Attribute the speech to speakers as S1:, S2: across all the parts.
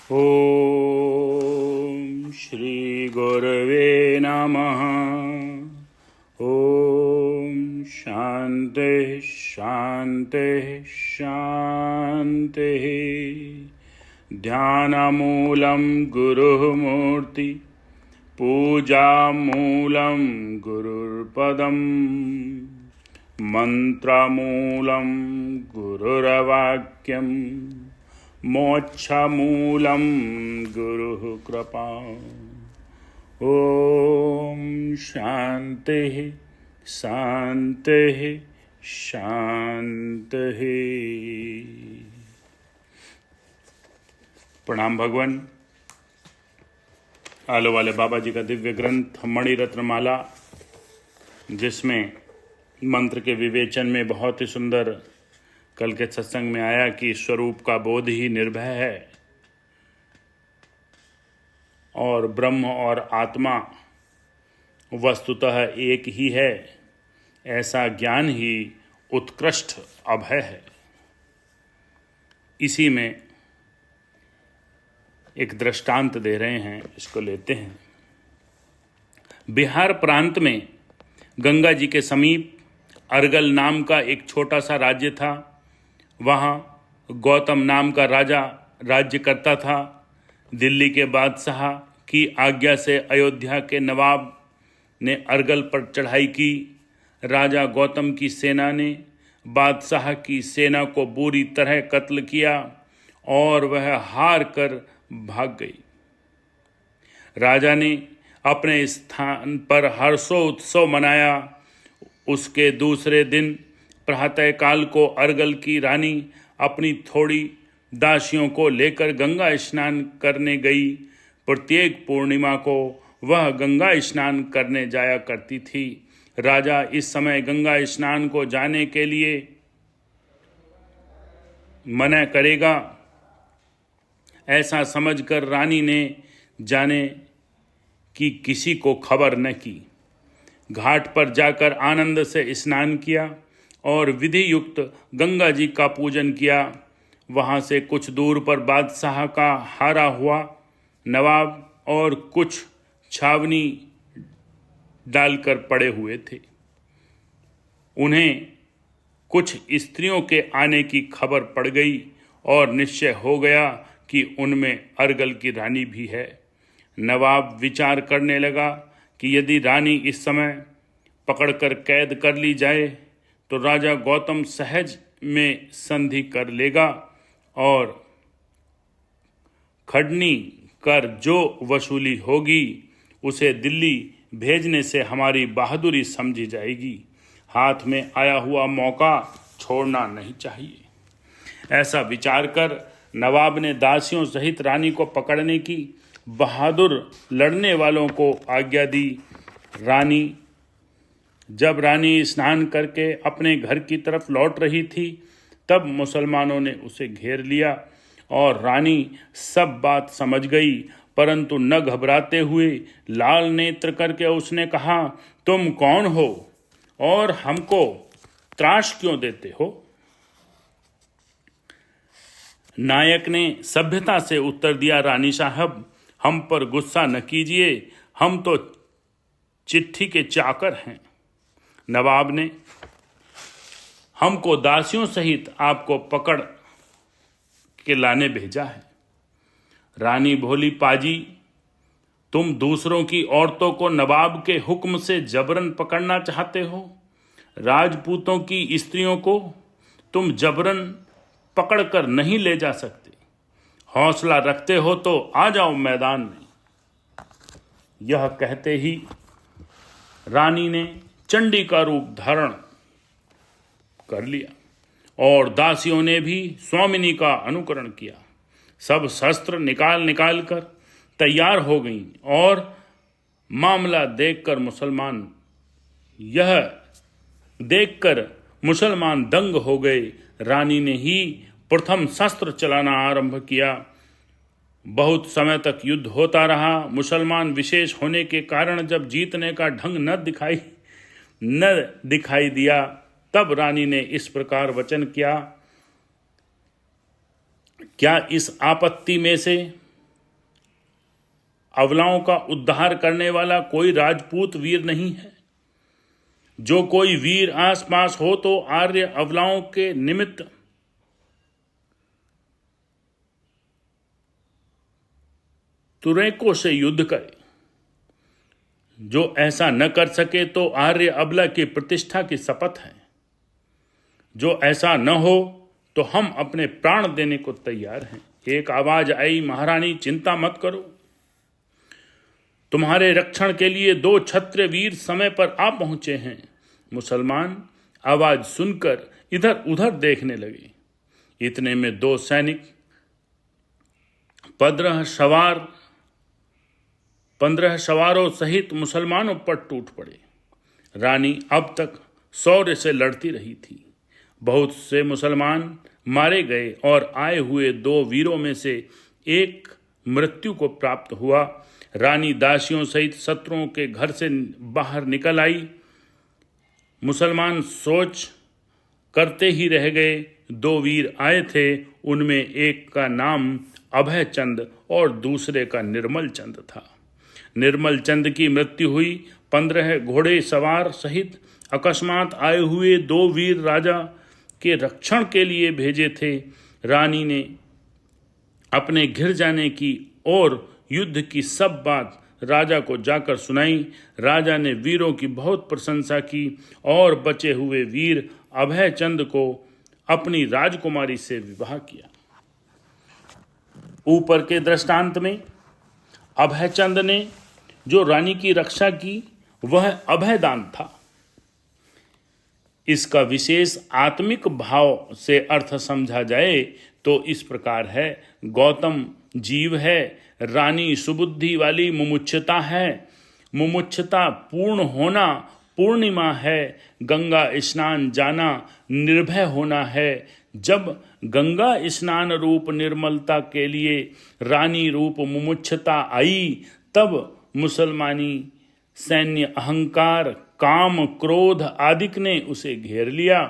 S1: ॐ श्री गुरवे नमः। ॐ शान्तिः शान्तिः शान्तिः। ध्यानमूलं गुरुः मूर्ति, पूजामूलं गुरुर्पदम्, मन्त्रमूलं गुरुर्वाक्यम्, मोक्षमूलं गुरुः कृपा। ॐ शान्तिः शान्तिः शान्तिः। प्रणाम भगवान। आलो वाले बाबा जी का दिव्य ग्रंथ मणिरत्नमाला, जिसमें मंत्र के विवेचन में बहुत ही सुंदर कल के सत्संग में आया कि स्वरूप का बोध ही निर्भय है और ब्रह्म और आत्मा वस्तुतः एक ही है, ऐसा ज्ञान ही उत्कृष्ट अभय है। इसी में एक दृष्टांत दे रहे हैं, इसको लेते हैं। बिहार प्रांत में गंगा जी के समीप अर्गल नाम का एक छोटा सा राज्य था। वहाँ गौतम नाम का राजा राज्य करता था। दिल्ली के बादशाह की आज्ञा से अयोध्या के नवाब ने अर्गल पर चढ़ाई की। राजा गौतम की सेना ने बादशाह की सेना को बुरी तरह कत्ल किया और वह हार कर भाग गई। राजा ने अपने स्थान पर हर्षोत्सव मनाया। उसके दूसरे दिन प्रातःकाल को अर्गल की रानी अपनी थोड़ी दासियों को लेकर गंगा स्नान करने गई। प्रत्येक पूर्णिमा को वह गंगा स्नान करने जाया करती थी। राजा इस समय गंगा स्नान को जाने के लिए मना करेगा, ऐसा समझकर रानी ने जाने कि किसी को खबर न की घाट पर जाकर आनंद से स्नान किया और विधि युक्त गंगा जी का पूजन किया। वहाँ से कुछ दूर पर बादशाह का हारा हुआ नवाब और कुछ छावनी डालकर पड़े हुए थे। उन्हें कुछ स्त्रियों के आने की खबर पड़ गई और निश्चय हो गया कि उनमें अर्गल की रानी भी है। नवाब विचार करने लगा कि यदि रानी इस समय पकड़कर कैद कर ली जाए तो राजा गौतम सहज में संधि कर लेगा और खड़नी कर जो वसूली होगी उसे दिल्ली भेजने से हमारी बहादुरी समझी जाएगी। हाथ में आया हुआ मौका छोड़ना नहीं चाहिए। ऐसा विचार कर नवाब ने दासियों सहित रानी को पकड़ने की बहादुर लड़ने वालों को आज्ञा दी। जब रानी स्नान करके अपने घर की तरफ लौट रही थी, तब मुसलमानों ने उसे घेर लिया और रानी सब बात समझ गई, परंतु न घबराते हुए लाल नेत्र करके उसने कहा, तुम कौन हो और हमको त्रास क्यों देते हो? नायक ने सभ्यता से उत्तर दिया, रानी साहब, हम पर गुस्सा न कीजिए, हम तो चिट्ठी के चाकर हैं। नवाब ने हमको दासियों सहित आपको पकड़ के लाने भेजा है। रानी भोली, पाजी, तुम दूसरों की औरतों को नवाब के हुक्म से जबरन पकड़ना चाहते हो। राजपूतों की स्त्रियों को तुम जबरन पकड़कर नहीं ले जा सकते। हौसला रखते हो तो आ जाओ मैदान में। यह कहते ही रानी ने चंडी का रूप धारण कर लिया और दासियों ने भी स्वामिनी का अनुकरण किया। सब शस्त्र निकाल कर तैयार हो गईं और मामला देखकर मुसलमान दंग हो गए। रानी ने ही प्रथम शस्त्र चलाना आरंभ किया। बहुत समय तक युद्ध होता रहा। मुसलमान विशेष होने के कारण जब जीतने का ढंग न दिखाई दिया, तब रानी ने इस प्रकार वचन किया, क्या इस आपत्ति में से अबलाओं का उद्धार करने वाला कोई राजपूत वीर नहीं है। जो कोई वीर आसपास हो तो आर्य अबलाओं के निमित्त तुरैकों से युद्ध करे। जो ऐसा न कर सके तो आर्य अबला की प्रतिष्ठा की शपथ है। जो ऐसा न हो तो हम अपने प्राण देने को तैयार हैं। एक आवाज आई, महारानी चिंता मत करो, तुम्हारे रक्षण के लिए 2 क्षत्रिय वीर समय पर आ पहुंचे हैं। मुसलमान आवाज सुनकर इधर उधर देखने लगे। इतने में 2 सैनिक 15 सवारों सहित मुसलमानों पर टूट पड़े। रानी अब तक शौर्य से लड़ती रही थी। बहुत से मुसलमान मारे गए और आए हुए 2 वीरों में से एक मृत्यु को प्राप्त हुआ। रानी दासियों सहित शत्रुओं के घर से बाहर निकल आई। मुसलमान सोच करते ही रह गए। 2 वीर आए थे, उनमें एक का नाम अभय चंद और दूसरे का निर्मल चंद था। निर्मल चंद की मृत्यु हुई। 15 घोड़े सवार सहित अकस्मात आए हुए 2 वीर राजा के रक्षण के लिए भेजे थे। रानी ने अपने घिर जाने की और युद्ध की सब बात राजा को जाकर सुनाई। राजा ने वीरों की बहुत प्रशंसा की और बचे हुए वीर अभय चंद को अपनी राजकुमारी से विवाह किया। ऊपर के दृष्टांत में अभय चंद ने जो रानी की रक्षा की वह अभयदान था। इसका विशेष आत्मिक भाव से अर्थ समझा जाए तो इस प्रकार है। गौतम जीव है, रानी सुबुद्धि वाली मुमुक्षुता है। मुमुक्षुता पूर्ण होना पूर्णिमा है। गंगा स्नान जाना निर्भय होना है। जब गंगा स्नान रूप निर्मलता के लिए रानी रूप मुमुक्षुता आई तब मुसलमानी सैन्य अहंकार, काम, क्रोध आदिक ने उसे घेर लिया।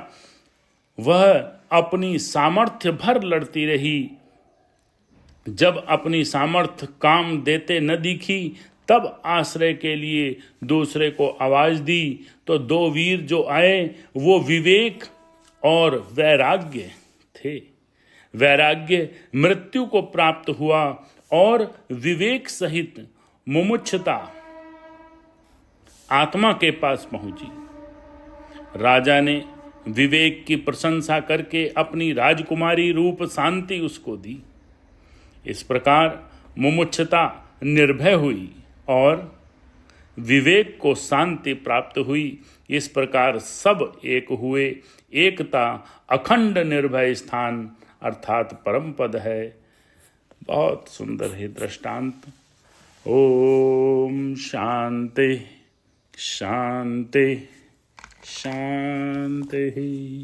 S1: वह अपनी सामर्थ्य भर लड़ती रही। जब अपनी सामर्थ्य काम देते न दिखी तब आश्रय के लिए दूसरे को आवाज दी तो 2 वीर जो आए वो विवेक और वैराग्य थे। वैराग्य मृत्यु को प्राप्त हुआ और विवेक सहित मुमुक्षुता आत्मा के पास पहुंची। राजा ने विवेक की प्रशंसा करके अपनी राजकुमारी रूप शांति उसको दी। इस प्रकार मुमुक्षुता निर्भय हुई और विवेक को शांति प्राप्त हुई। इस प्रकार सब एक हुए। एकता अखंड निर्भय स्थान अर्थात परम पद है। बहुत सुंदर है दृष्टांत। ओम शांति शांति शांति।